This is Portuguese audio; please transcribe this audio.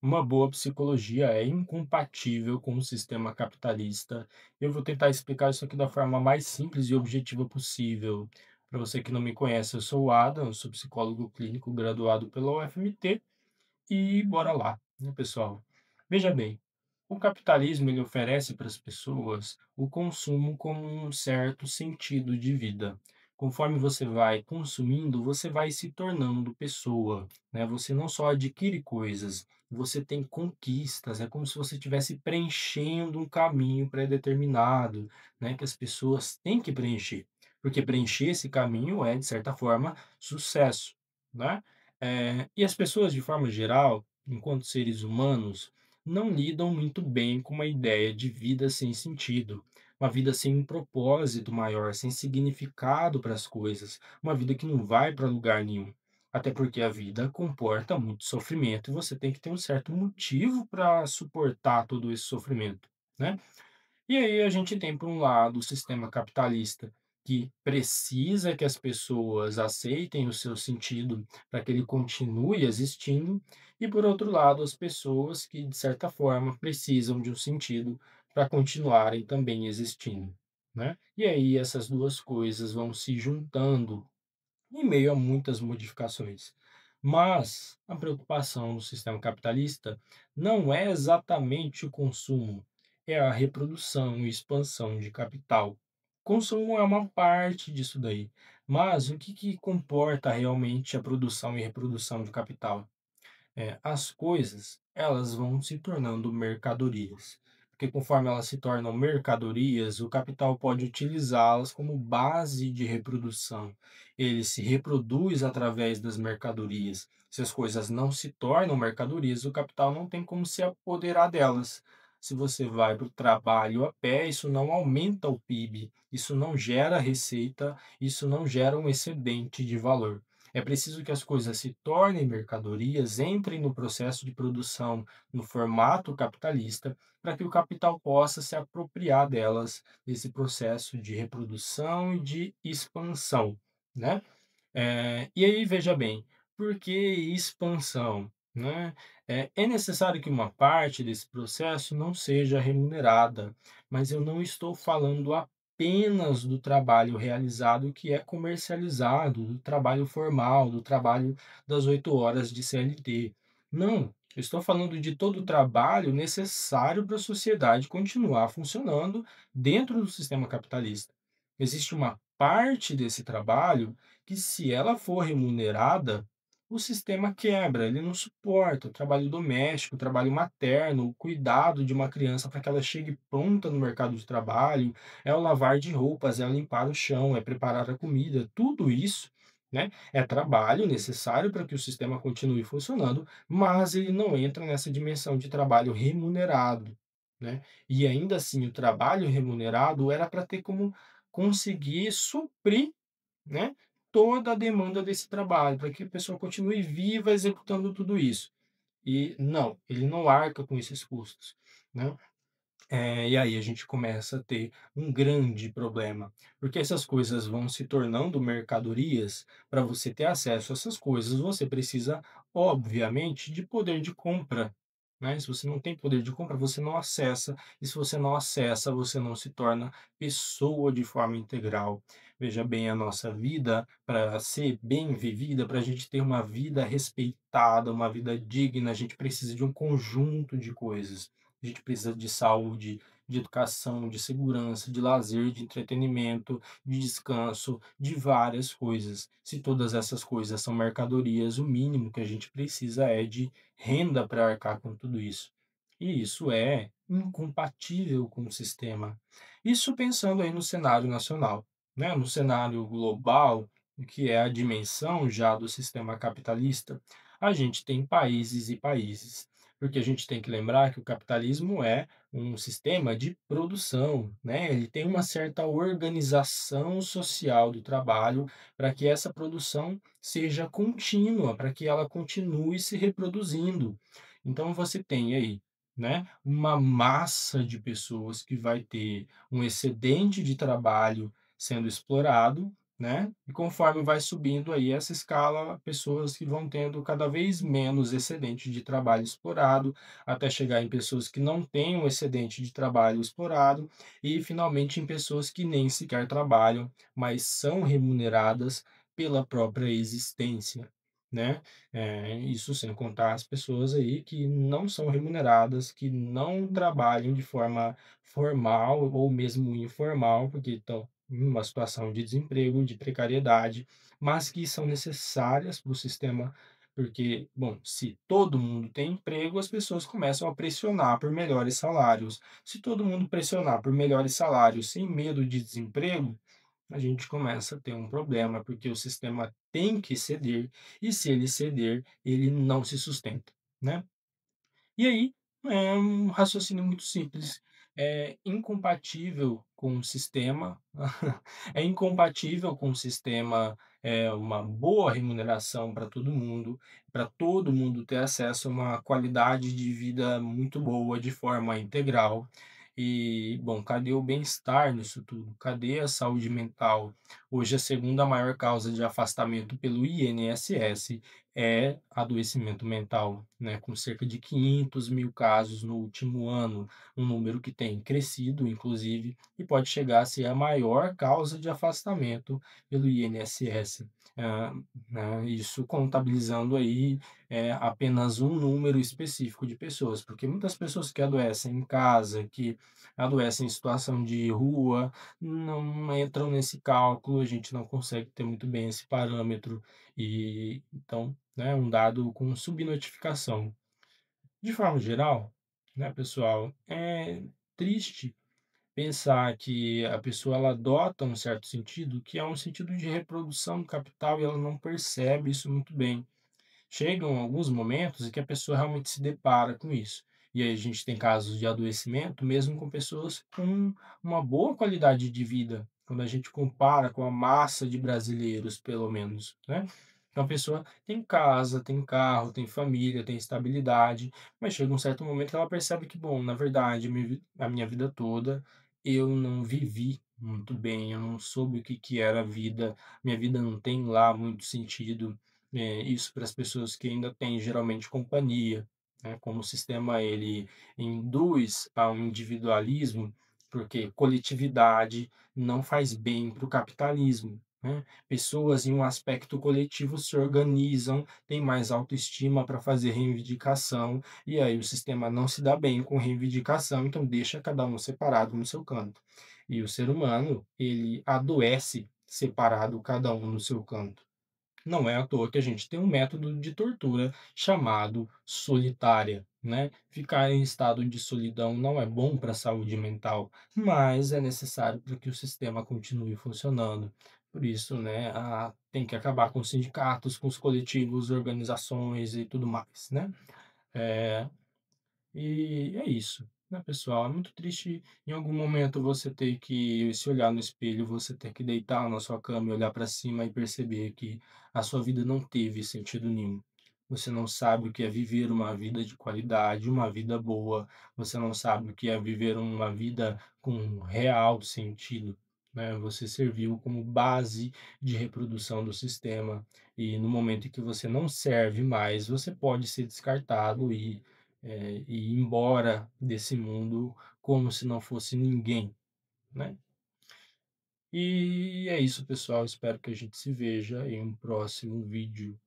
Uma boa psicologia é incompatível com o sistema capitalista. Eu vou tentar explicar isso aqui da forma mais simples e objetiva possível. Para você que não me conhece, eu sou o Adam, eu sou psicólogo clínico graduado pela UFMT e bora lá, né, pessoal? Veja bem, o capitalismo ele oferece para as pessoas o consumo como um certo sentido de vida. Conforme você vai consumindo, você vai se tornando pessoa, né? Você não só adquire coisas, você tem conquistas. É como se você estivesse preenchendo um caminho pré-determinado, né? Que as pessoas têm que preencher, porque preencher esse caminho é, de certa forma, sucesso, né? E as pessoas, de forma geral, enquanto seres humanos, não lidam muito bem com uma ideia de vida sem sentido, uma vida sem um propósito maior, sem significado para as coisas, uma vida que não vai para lugar nenhum. Até porque a vida comporta muito sofrimento e você tem que ter um certo motivo para suportar todo esse sofrimento, né? E aí a gente tem, por um lado, o sistema capitalista, que precisa que as pessoas aceitem o seu sentido para que ele continue existindo, e por outro lado, as pessoas que, de certa forma, precisam de um sentido para continuarem também existindo, né? E aí essas duas coisas vão se juntando em meio a muitas modificações. Mas a preocupação do sistema capitalista não é exatamente o consumo, é a reprodução e expansão de capital. Consumo é uma parte disso daí, mas o que comporta realmente a produção e reprodução de capital? As coisas, elas vão se tornando mercadorias, porque conforme elas se tornam mercadorias, o capital pode utilizá-las como base de reprodução. Ele se reproduz através das mercadorias. Se as coisas não se tornam mercadorias, o capital não tem como se apoderar delas. Se você vai para o trabalho a pé, isso não aumenta o PIB, isso não gera receita, isso não gera um excedente de valor. É preciso que as coisas se tornem mercadorias, entrem no processo de produção no formato capitalista, para que o capital possa se apropriar delas, desse processo de reprodução e de expansão, né? E aí, veja bem, por que expansão? Né? É necessário que uma parte desse processo não seja remunerada, mas eu não estou falando apenas do trabalho realizado que é comercializado, do trabalho formal, do trabalho das 8 horas de CLT. Não, eu estou falando de todo o trabalho necessário para a sociedade continuar funcionando dentro do sistema capitalista. Existe uma parte desse trabalho que, se ela for remunerada, o sistema quebra, ele não suporta o trabalho doméstico, o trabalho materno, o cuidado de uma criança para que ela chegue pronta no mercado de trabalho, é o lavar de roupas, é limpar o chão, é preparar a comida, tudo isso, né, é trabalho necessário para que o sistema continue funcionando, mas ele não entra nessa dimensão de trabalho remunerado, né? E ainda assim, o trabalho remunerado era para ter como conseguir suprir, né, toda a demanda desse trabalho, para que a pessoa continue viva executando tudo isso. E não, ele não arca com esses custos, né. E aí a gente começa a ter um grande problema, porque essas coisas vão se tornando mercadorias. Para você ter acesso a essas coisas, você precisa, obviamente, de poder de compra, né. Se você não tem poder de compra, você não acessa, e se você não acessa, você não se torna pessoa de forma integral. Veja bem, a nossa vida, para ser bem vivida, para a gente ter uma vida respeitada, uma vida digna, a gente precisa de um conjunto de coisas. A gente precisa de saúde, de educação, de segurança, de lazer, de entretenimento, de descanso, de várias coisas. Se todas essas coisas são mercadorias, o mínimo que a gente precisa é de renda para arcar com tudo isso. E isso é incompatível com o sistema. Isso pensando aí no cenário nacional, né? No cenário global, que é a dimensão já do sistema capitalista, a gente tem países e países, porque a gente tem que lembrar que o capitalismo é um sistema de produção, né? Ele tem uma certa organização social do trabalho para que essa produção seja contínua, para que ela continue se reproduzindo. Então você tem aí, né, uma massa de pessoas que vai ter um excedente de trabalho sendo explorado, né, e conforme vai subindo aí essa escala, pessoas que vão tendo cada vez menos excedente de trabalho explorado, até chegar em pessoas que não têm um excedente de trabalho explorado e finalmente em pessoas que nem sequer trabalham, mas são remuneradas pela própria existência, né. Isso sem contar as pessoas aí que não são remuneradas, que não trabalham de forma formal ou mesmo informal, porque estão em uma situação de desemprego, de precariedade, mas que são necessárias para o sistema, porque, bom, se todo mundo tem emprego, as pessoas começam a pressionar por melhores salários. Se todo mundo pressionar por melhores salários sem medo de desemprego, a gente começa a ter um problema, porque o sistema tem que ceder, e se ele ceder, ele não se sustenta, né? E aí, é um raciocínio muito simples, é incompatível com o sistema, é incompatível com o sistema, uma boa remuneração para todo mundo ter acesso a uma qualidade de vida muito boa de forma integral. E, bom, cadê o bem-estar nisso tudo? Cadê a saúde mental? Hoje a segunda maior causa de afastamento pelo INSS é adoecimento mental, né, com cerca de 500.000 casos no último ano, um número que tem crescido, inclusive, e pode chegar a ser a maior causa de afastamento pelo INSS. Ah, né, isso contabilizando aí apenas um número específico de pessoas, porque muitas pessoas que adoecem em casa, que adoecem em situação de rua, não entram nesse cálculo, a gente não consegue ter muito bem esse parâmetro e então, né, um dado com subnotificação. De forma geral, né, pessoal, é triste pensar que a pessoa ela adota um certo sentido, que é um sentido de reprodução do capital e ela não percebe isso muito bem. Chegam alguns momentos em que a pessoa realmente se depara com isso. E aí a gente tem casos de adoecimento, mesmo com pessoas com uma boa qualidade de vida, quando a gente compara com a massa de brasileiros, pelo menos, né? Então a pessoa tem casa, tem carro, tem família, tem estabilidade, mas chega um certo momento que ela percebe que, bom, na verdade, a minha vida toda eu não vivi muito bem, eu não soube o que que era a vida, minha vida não tem lá muito sentido, isso para as pessoas que ainda têm geralmente companhia, né, como o sistema ele induz ao individualismo, porque coletividade não faz bem para o capitalismo, né. Pessoas em um aspecto coletivo se organizam, têm mais autoestima para fazer reivindicação, e aí o sistema não se dá bem com reivindicação, então deixa cada um separado no seu canto. E o ser humano, ele adoece separado, cada um no seu canto. Não é à toa que a gente tem um método de tortura chamado solitária, né? Ficar em estado de solidão não é bom para a saúde mental, mas é necessário para que o sistema continue funcionando. Por isso, né, tem que acabar com os sindicatos, com os coletivos, organizações e tudo mais, né? Eh, e é isso, né, pessoal? É muito triste em algum momento você ter que se olhar no espelho, você ter que deitar na sua cama e olhar para cima e perceber que a sua vida não teve sentido nenhum. Você não sabe o que é viver uma vida de qualidade, uma vida boa, você não sabe o que é viver uma vida com real sentido, né? Você serviu como base de reprodução do sistema e no momento em que você não serve mais, você pode ser descartado e ir embora desse mundo como se não fosse ninguém, né. E é isso pessoal, espero que a gente se veja em um próximo vídeo.